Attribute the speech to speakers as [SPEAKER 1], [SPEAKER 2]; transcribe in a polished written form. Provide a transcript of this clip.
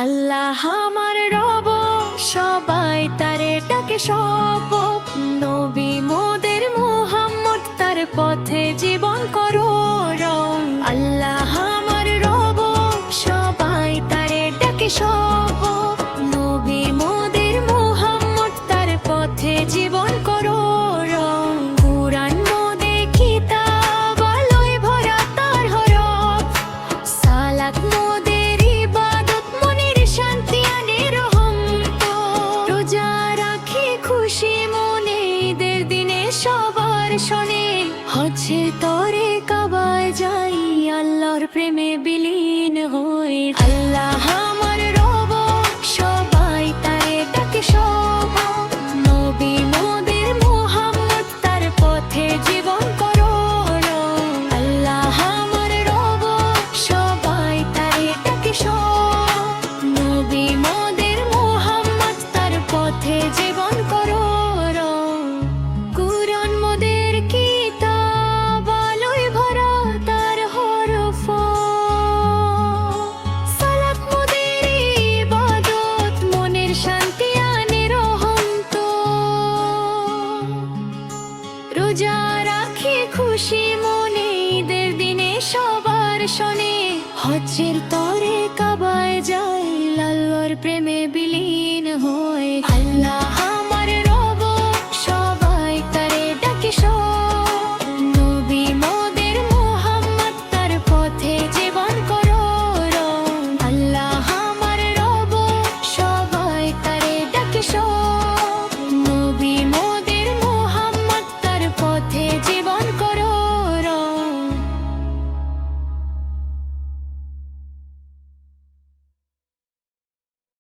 [SPEAKER 1] আল্লাহ আমার রব, সবাই তারে ডাকে সব। নবী মোদের মুহাম্মদ, তার পথে জীবন করো রং। আল্লাহ আমার রব, সবাই তারে ডাকে সব। নবী মোদের মুহাম্মদ, তার পথে জীবন করো রং। কুরআন মোদে কিতাব, আলোয় ভরা তার হরফ। সালাত মোদের ইবাদত, মনের শান্তি আনে রহমত। রোজা রাখি খুশি মনে, ঈদের দিনে সবার শোনে। হচ্ছে তরে কাবায় যাই, আল্লাহর প্রেমে বিলীন হই। আল্লাহ আমার রব, সবাই তারে ডাকে সব। নবী মোদের মুহাম্মদ, তার পথে জীবন করো রং। আল্লাহ আমার রব, সবাই তারে ডাকে সব। নবী মোদের মুহাম্মদ, তার পথে জীবন করো রং। কুরআন মোদের কিতাব, আলোয় ভরা তার হরফ। সালাত মোদের ইবাদত, মনের শান্তি আনে রহমত। রোজা রাখি খুশি মনে, ঈদের দিনে সবার শোনে। হজ্জের তরে কাবায় যাই, আল্লাহর প্রেমে বিলীন হয়ে। আল্লাহ